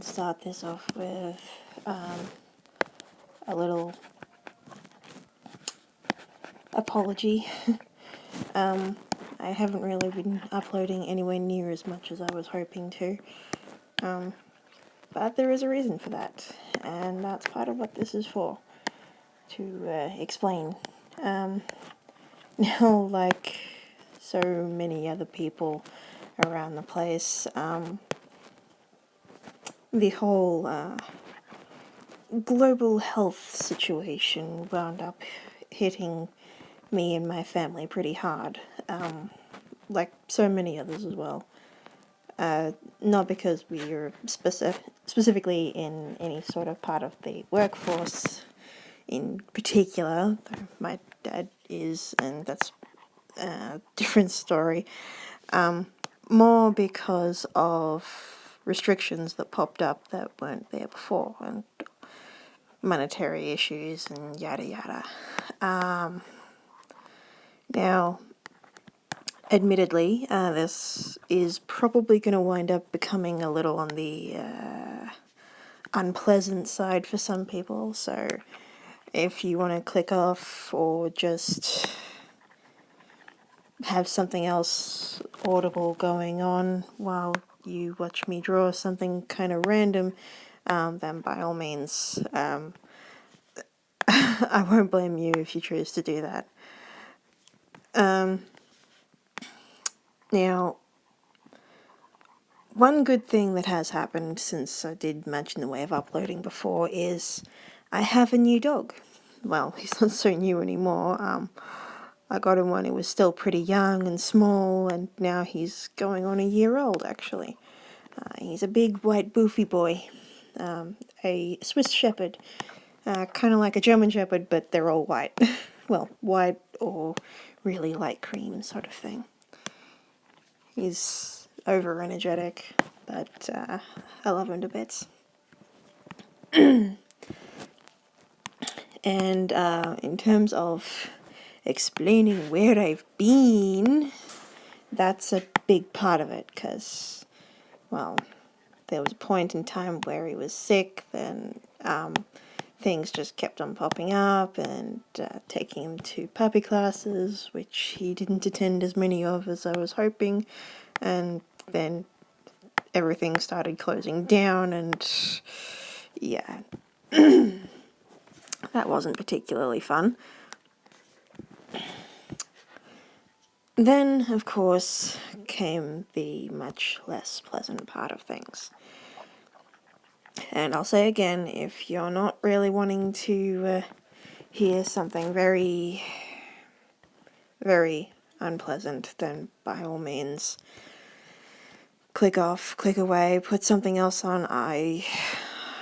and start this off with a little apology. I haven't really been uploading anywhere near as much as I was hoping to, but there is a reason for that, and that's part of what this is for, to explain. Now, like so many other people around the place, the whole global health situation wound up hitting me and my family pretty hard, like so many others as well. Not because we are specifically in any sort of part of the workforce in particular, though my dad is, and that's a different story. More because of restrictions that popped up that weren't there before, and monetary issues and yada yada. Now, admittedly, this is probably going to wind up becoming a little on the unpleasant side for some people, so if you want to click off or just have something else audible going on while you watch me draw something kind of random, then by all means, I won't blame you if you choose to do that. Now, one good thing that has happened since I did mention the way of uploading before is I have a new dog. Well, he's not so new anymore. I got him when he was still pretty young and small, and now he's going on a year old, actually. He's a big, white, boofy boy, a Swiss Shepherd, kind of like a German Shepherd, but they're all white. Well, white or really light cream sort of thing. He's over energetic, but I love him to bits. And in terms of explaining where I've been, that's a big part of it, because, well, there was a point in time where he was sick, then things just kept on popping up, and taking him to puppy classes, which he didn't attend as many of as I was hoping, and then everything started closing down, and yeah, that wasn't particularly fun. Then, of course, came the much less pleasant part of things. And I'll say again, if you're not really wanting to hear something very, very unpleasant, then by all means, click off, click away, put something else on. I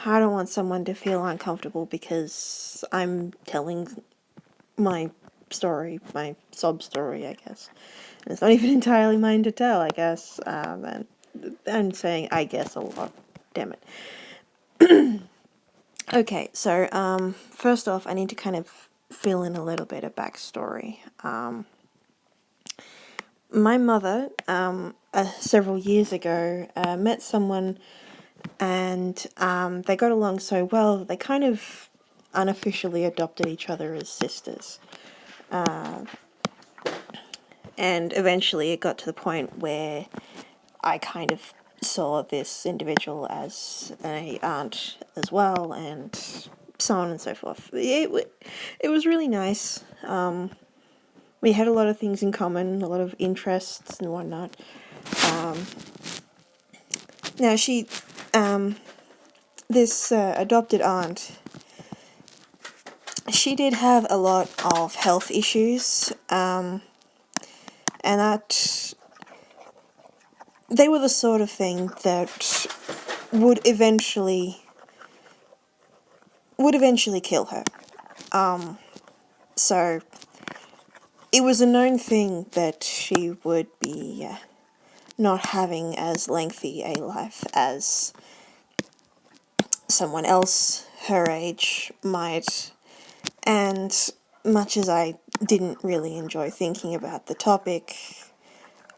don't want someone to feel uncomfortable because I'm telling my story, my sob story, I guess. And it's not even entirely mine to tell, I guess. And I'm saying I guess a lot. Damn it. Okay, so first off, I need to kind of fill in a little bit of backstory. My mother, several years ago, met someone, and they got along so well that they kind of unofficially adopted each other as sisters. And eventually it got to the point where I kind of saw this individual as an aunt as well, and so on and so forth. It was really nice. We had a lot of things in common, a lot of interests and whatnot. Now she, this adopted aunt, she did have a lot of health issues, and that they were the sort of thing that would eventually kill her. So it was a known thing that she would be not having as lengthy a life as someone else her age might. And much as I didn't really enjoy thinking about the topic,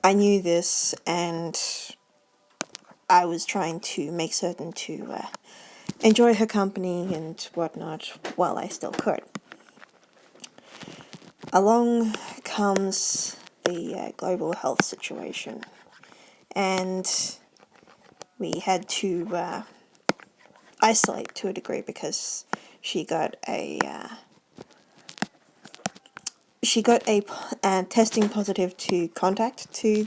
I knew this, and I was trying to make certain to enjoy her company and whatnot while I still could. Along comes the global health situation, and we had to isolate to a degree because she got a testing positive to contact to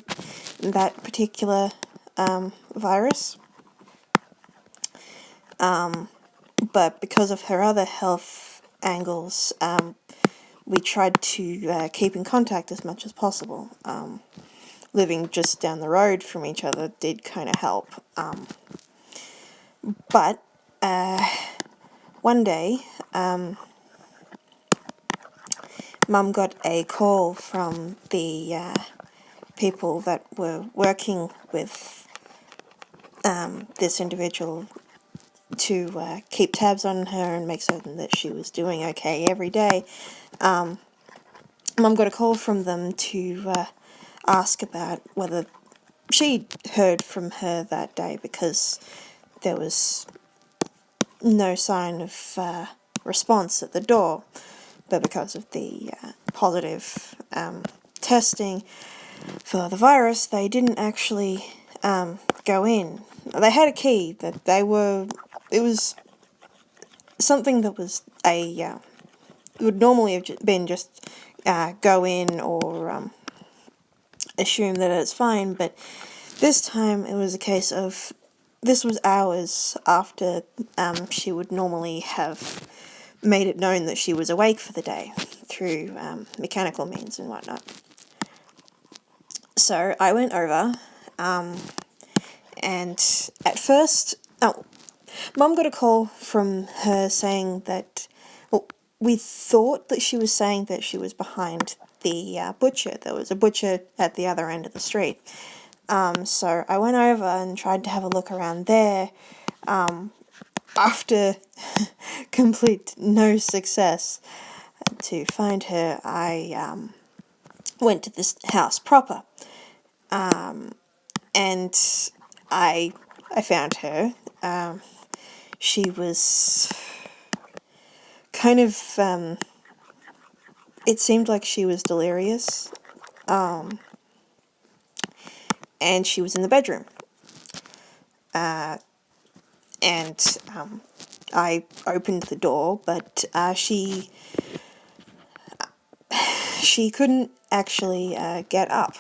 that particular virus. But because of her other health angles, we tried to keep in contact as much as possible. Living just down the road from each other did kind of help. But one day, Mum got a call from the people that were working with this individual to keep tabs on her and make certain that she was doing okay every day. Mum got a call from them to ask about whether she'd heard from her that day, because there was no sign of response at the door. But because of the positive testing for the virus, they didn't actually go in. They had a key that it was something that was it would normally have been just go in or assume that it's fine, but this time it was a case of, this was hours after she would normally have made it known that she was awake for the day through mechanical means and whatnot. So I went over, and at first, Mum got a call from her saying that, well, we thought that she was saying that she was behind the butcher. There was a butcher at the other end of the street. So I went over and tried to have a look around there. After complete no success to find her, I went to this house proper, and I found her. She was kind of, it seemed like she was delirious, and she was in the bedroom. And I opened the door, but she couldn't actually get up.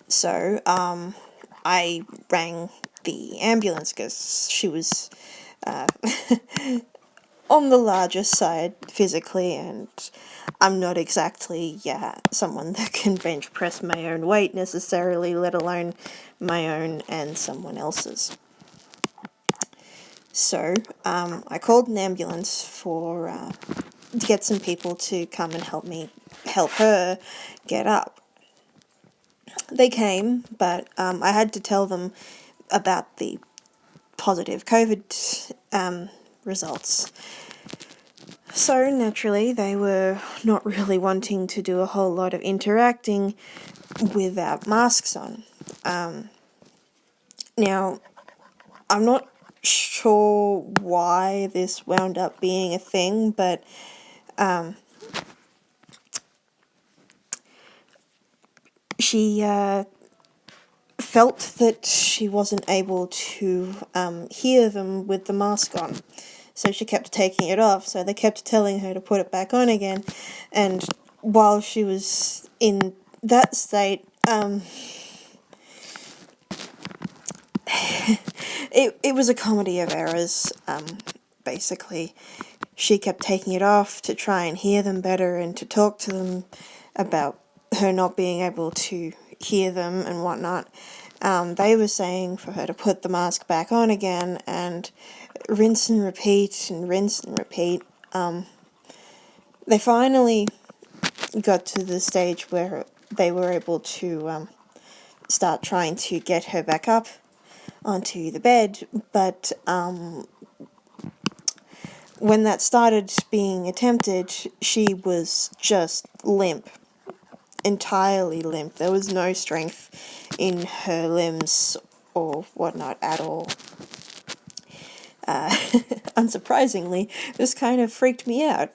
So I rang the ambulance because she was on the larger side physically, and I'm not exactly someone that can bench press my own weight necessarily, let alone my own and someone else's. So I called an ambulance to get some people to come and help her get up. They came, but I had to tell them about the positive COVID results. So naturally, they were not really wanting to do a whole lot of interacting without masks on. Now, I'm not sure why this wound up being a thing, but she felt that she wasn't able to hear them with the mask on. So she kept taking it off, so they kept telling her to put it back on again. And while she was in that state, it was a comedy of errors, basically. She kept taking it off to try and hear them better and to talk to them about her not being able to hear them and whatnot. They were saying for her to put the mask back on again and rinse and repeat and rinse and repeat. They finally got to the stage where they were able to start trying to get her back up onto the bed, but when that started being attempted, she was just limp. Entirely limp. There was no strength in her limbs or whatnot at all. Unsurprisingly, this kind of freaked me out,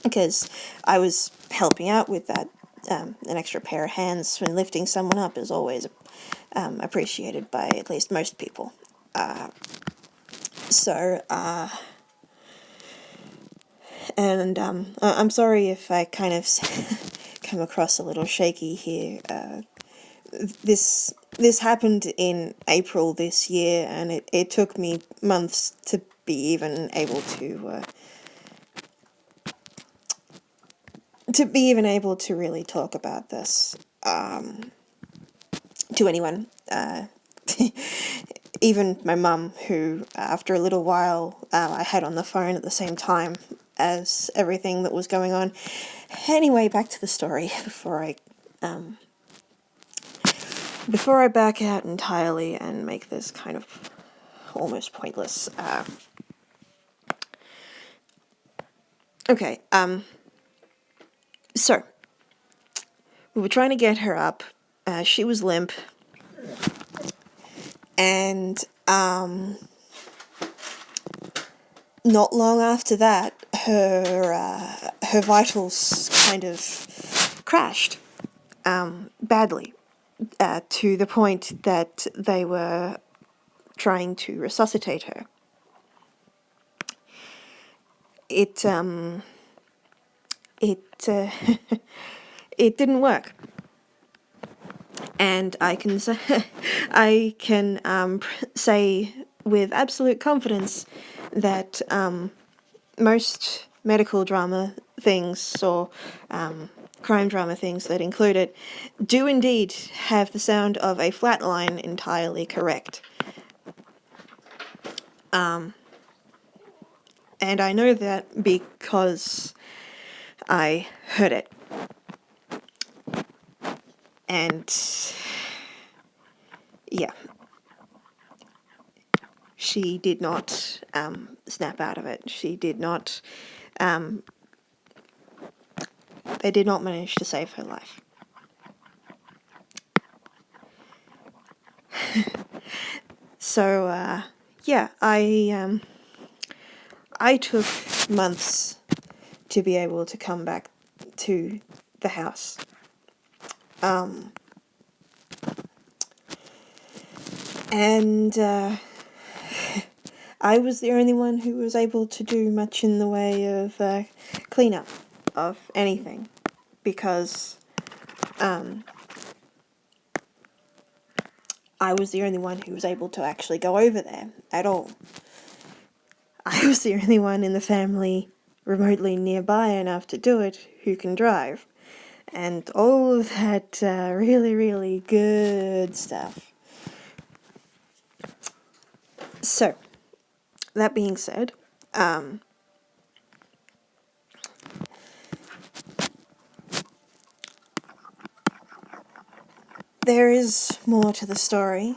because I was helping out with that. An extra pair of hands when lifting someone up is always appreciated by at least most people. I'm sorry if I kind of come across a little shaky here. This happened in April this year, and it took me months to be even able to really talk about this to anyone. Even my mum, who after a little while I had on the phone at the same time as everything that was going on. Anyway, back to the story before I back out entirely and make this kind of almost pointless. Okay, so we were trying to get her up. She was limp, and not long after that, her vitals kind of crashed badly, to the point that they were trying to resuscitate her. It it didn't work, and I can say with absolute confidence that most medical drama things or crime drama things that include it do indeed have the sound of a flatline entirely correct. And I know that because I heard it. And yeah, she did not snap out of it. She did not, they did not manage to save her life. So, yeah, I took months to be able to come back to the house. And I was the only one who was able to do much in the way of cleanup of anything, because I was the only one who was able to actually go over there at all. I was the only one in the family remotely nearby enough to do it who can drive. And all of that really, really good stuff. So, that being said, there is more to the story.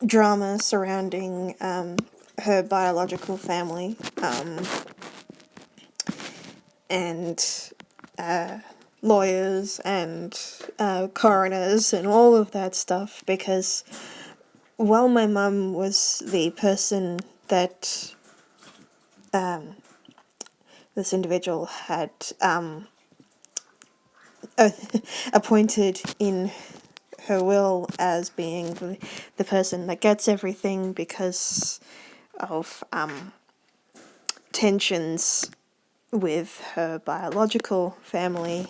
Drama surrounding her biological family, and lawyers and coroners and all of that stuff, because while my mum was the person that this individual had appointed in her will as being the person that gets everything because of tensions with her biological family,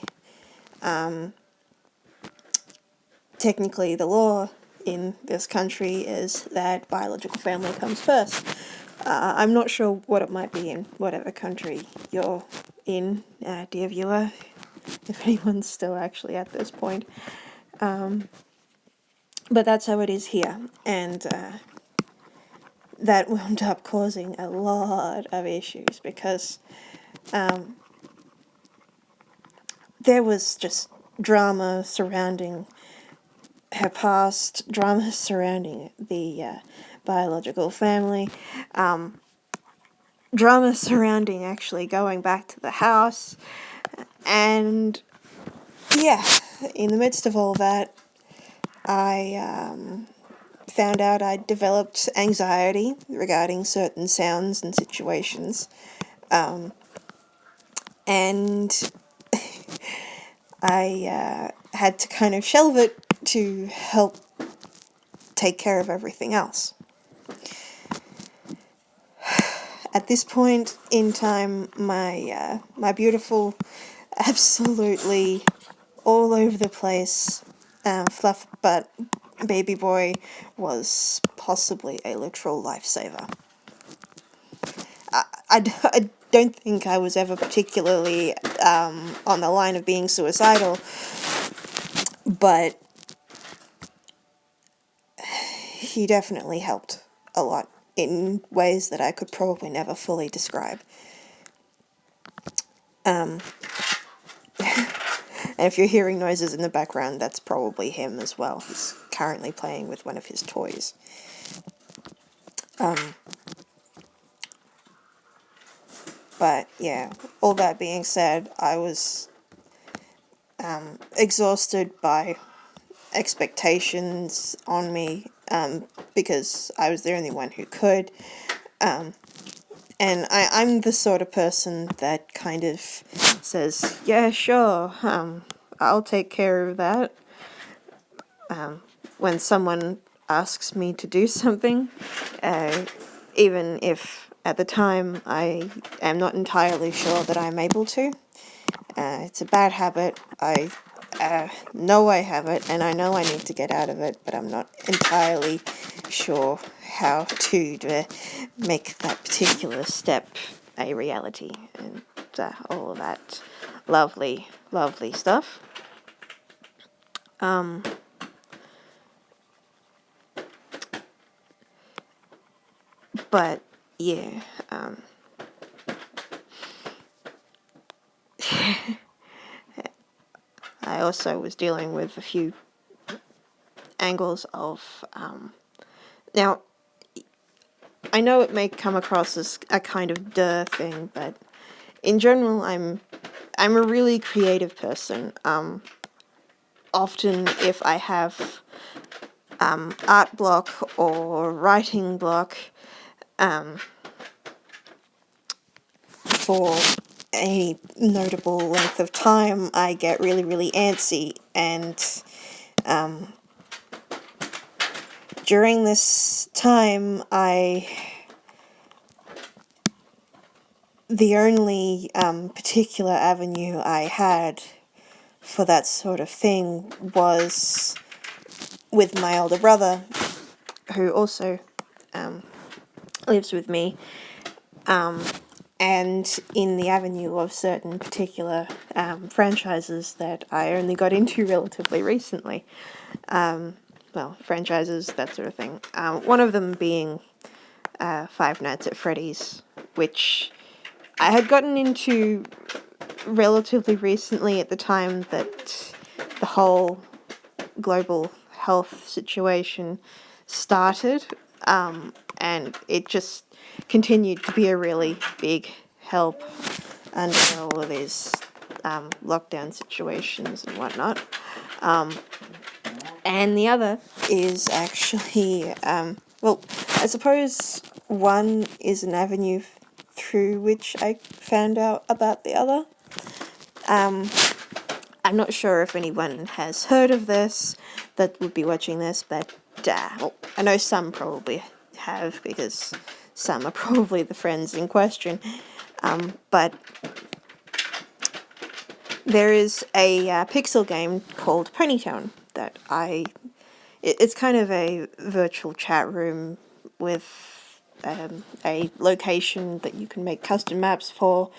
technically the law in this country is that biological family comes first. I'm not sure what it might be in whatever country you're in, dear viewer, if anyone's still actually at this point. But that's how it is here, and that wound up causing a lot of issues, because there was just drama surrounding her past, drama surrounding the biological family, drama surrounding actually going back to the house, and yeah, in the midst of all that, I found out I developed anxiety regarding certain sounds and situations, and I had to kind of shelve it to help take care of everything else. At this point in time, my beautiful, absolutely all over the place fluff butt baby boy was possibly a literal lifesaver. I don't think I was ever particularly on the line of being suicidal, but he definitely helped a lot in ways that I could probably never fully describe. And if you're hearing noises in the background, that's probably him as well. He's currently playing with one of his toys. But yeah, all that being said, I was exhausted by expectations on me because I was the only one who could. And I'm the sort of person that kind of says, yeah, sure, I'll take care of that. When someone asks me to do something, even if at the time I am not entirely sure that I'm able to. It's a bad habit. I know I have it, and I know I need to get out of it, but I'm not entirely sure how to make that particular step a reality, and all of that lovely, lovely stuff. But yeah, I also was dealing with a few angles of now. I know it may come across as a kind of duh thing, but in general, I'm a really creative person. Often, if I have art block or writing block for a notable length of time, I get really, really antsy, and during this time, the only particular avenue I had for that sort of thing was with my older brother, who also lives with me, and in the avenue of certain particular franchises that I only got into relatively recently. Well, franchises, that sort of thing. One of them being Five Nights at Freddy's, which I had gotten into relatively recently at the time that the whole global health situation started, and it just continued to be a really big help under all of these lockdown situations and whatnot. And the other is actually, well, I suppose one is an avenue through which I found out about the other. I'm not sure if anyone has heard of this that would be watching this, but well, I know some probably have, because some are probably the friends in question. But there is a pixel game called Ponytown that it's kind of a virtual chat room with a location that you can make custom maps for,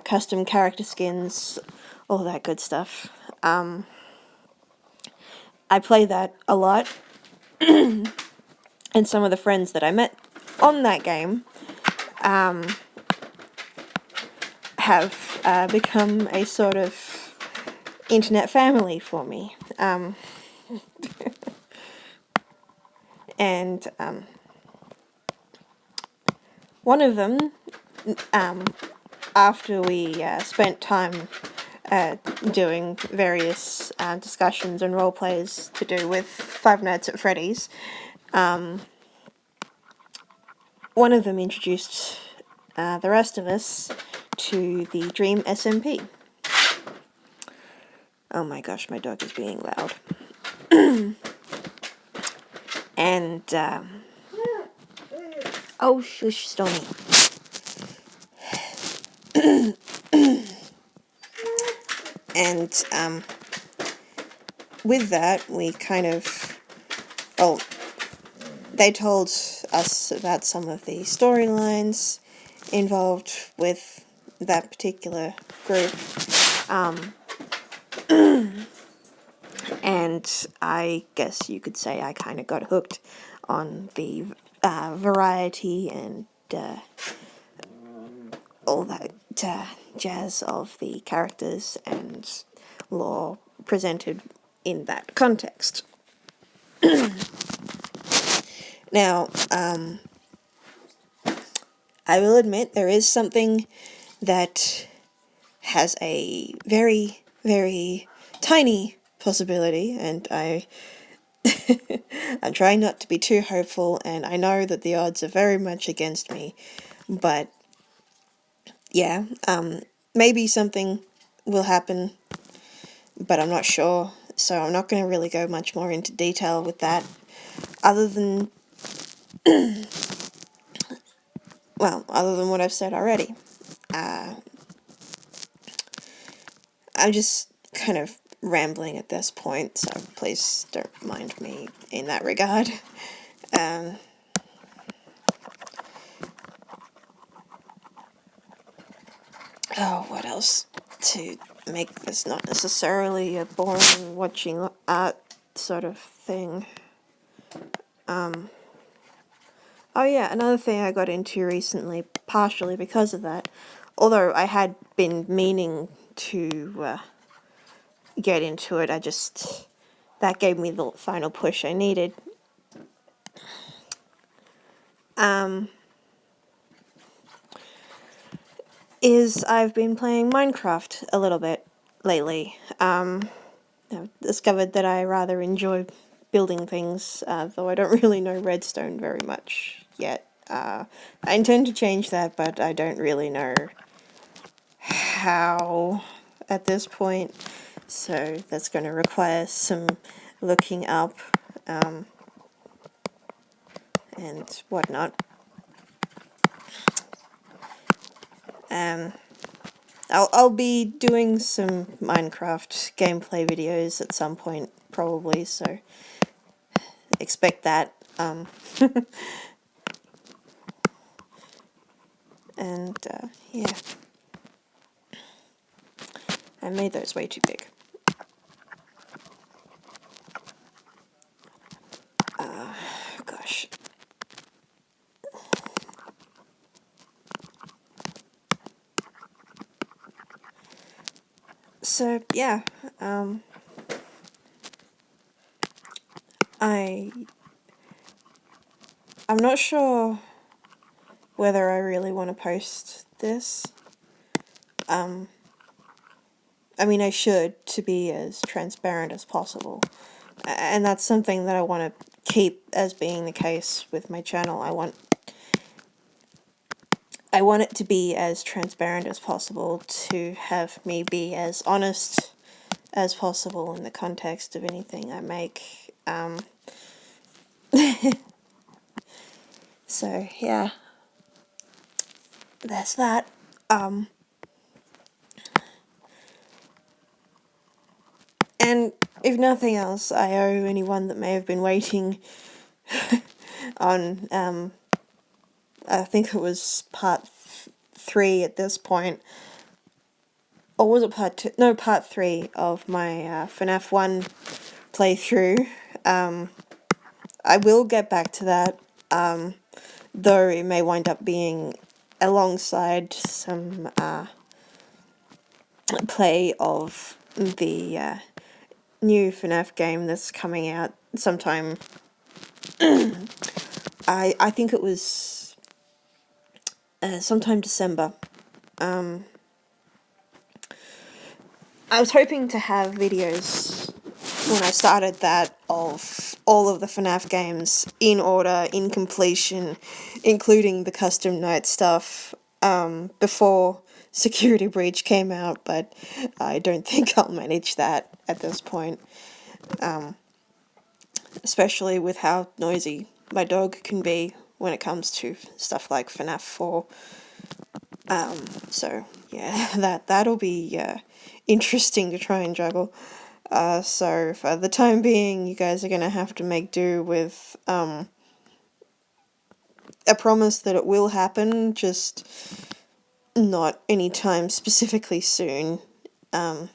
custom character skins, all that good stuff. I play that a lot, and some of the friends that I met on that game have become a sort of internet family for me. And one of them, after we spent time doing various discussions and role plays to do with Five Nights at Freddy's. One of them introduced the rest of us to the Dream SMP. Oh my gosh, my dog is being loud. And, oh shush, Stormy. And, with that, we kind of, well, they told us about some of the storylines involved with that particular group. And I guess you could say I kind of got hooked on the variety and all that jazz of the characters and lore presented in that context. Now, I will admit there is something that has a very, very tiny possibility, and I'm trying not to be too hopeful, and I know that the odds are very much against me, but yeah, maybe something will happen, but I'm not sure, so I'm not going to really go much more into detail with that, other than what I've said already. I'm just kind of rambling at this point, so please don't mind me in that regard. What else to make this not necessarily a boring watching art sort of thing? Oh yeah, another thing I got into recently, partially because of that, although I had been meaning to get into it, that gave me the final push I needed. Is I've been playing Minecraft a little bit lately. I've discovered that I rather enjoy building things, though I don't really know redstone very much yet. I intend to change that, but I don't really know how at this point, so that's going to require some looking up and whatnot. I'll be doing some Minecraft gameplay videos at some point, probably, so expect that. And yeah. I made those way too big. Gosh. So, yeah, I'm not sure whether I really want to post this. I mean, I should, to be as transparent as possible. And that's something that I want to keep as being the case with my channel. I want it to be as transparent as possible, to have me be as honest as possible in the context of anything I make. So, yeah. That's that. And if nothing else, I owe anyone that may have been waiting on, I think it was part 3 at this point. Or was it part 2? No, part 3 of my FNAF 1 playthrough. I will get back to that, though it may wind up being alongside some play of the new FNAF game that's coming out sometime. I think it was sometime December. I was hoping to have videos when I started that of all of the FNAF games in order, in completion, including the custom night stuff, before Security Breach came out, but I don't think I'll manage that at this point. Especially with how noisy my dog can be when it comes to stuff like FNAF 4. So yeah, that'll be interesting to try and juggle. So for the time being, you guys are gonna have to make do with a promise that it will happen, just not anytime specifically soon. And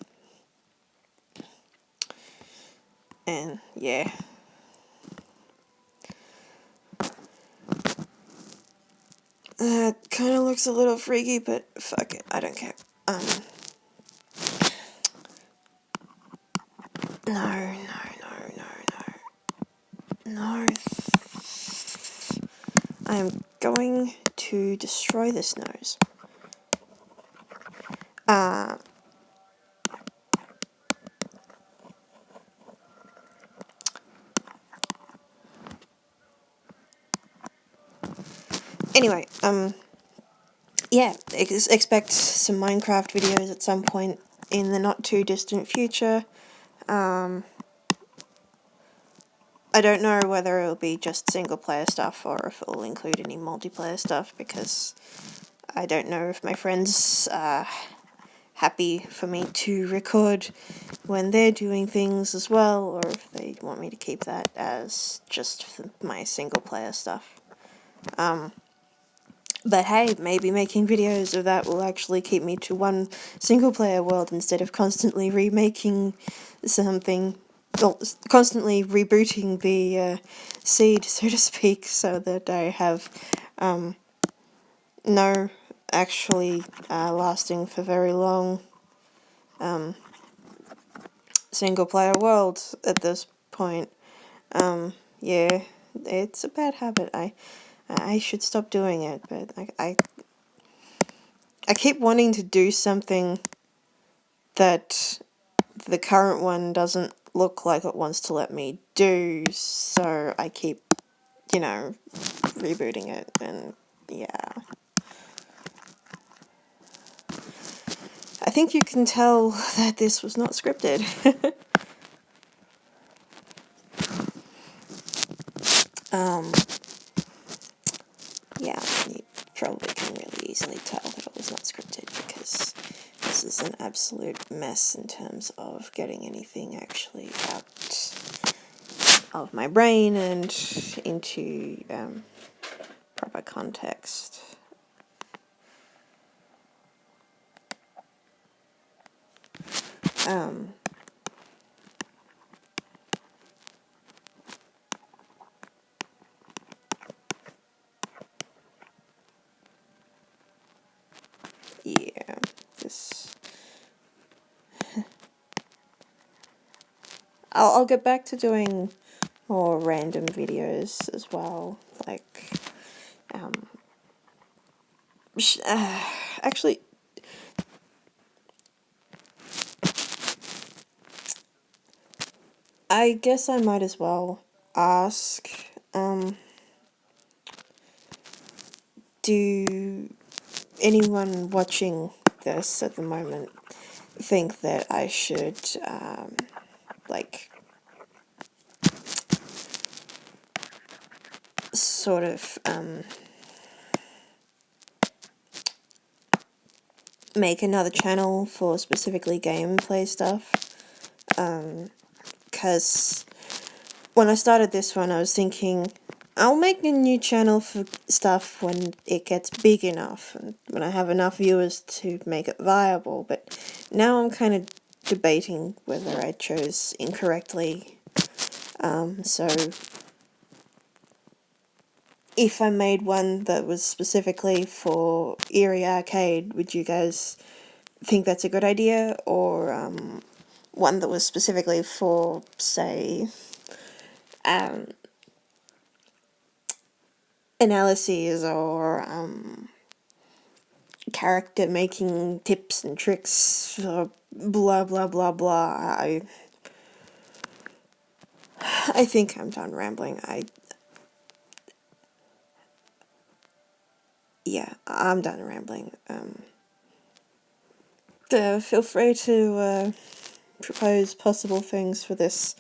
yeah. That kind of looks a little freaky, but fuck it, I don't care. No, no, no, no, no. No. I am going to destroy this nose. Anyway, yeah, expect some Minecraft videos at some point in the not too distant future. I don't know whether it'll be just single player stuff or if it'll include any multiplayer stuff, because I don't know if my friends are happy for me to record when they're doing things as well, or if they want me to keep that as just my single player stuff. But hey, maybe making videos of that will actually keep me to one single player world instead of constantly remaking something, well, constantly rebooting the seed, so to speak, so that I have no actually lasting for very long single player world at this point. Yeah, it's a bad habit. I should stop doing it, but I keep wanting to do something that the current one doesn't look like it wants to let me do, so I keep, rebooting it, and yeah. I think you can tell that this was not scripted. Yeah, you probably can really easily tell that it was not scripted, because this is an absolute mess in terms of getting anything actually out of my brain and into proper context. Yeah, this... I'll get back to doing more random videos as well, like, actually, I guess I might as well ask, do anyone watching this at the moment think that I should, like, sort of, make another channel for specifically gameplay stuff? Because when I started this one, I was thinking, I'll make a new channel for stuff when it gets big enough, and when I have enough viewers to make it viable, but now I'm kind of debating whether I chose incorrectly. So if I made one that was specifically for Eerie Arcade, would you guys think that's a good idea? Or one that was specifically for, say, analyses or character making tips and tricks, blah blah blah blah. I think I'm done rambling. Yeah, I'm done rambling. Feel free to propose possible things for this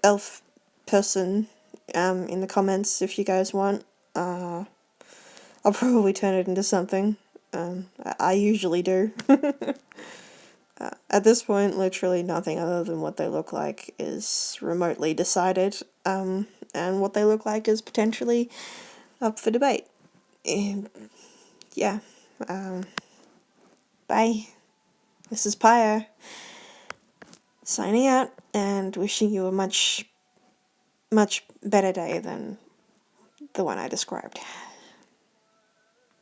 elf person in the comments if you guys want. I'll probably turn it into something. I usually do. At this point, literally nothing other than what they look like is remotely decided, and what they look like is potentially up for debate. Yeah. Bye. This is Pyre, signing out, and wishing you a much better day than the one I described.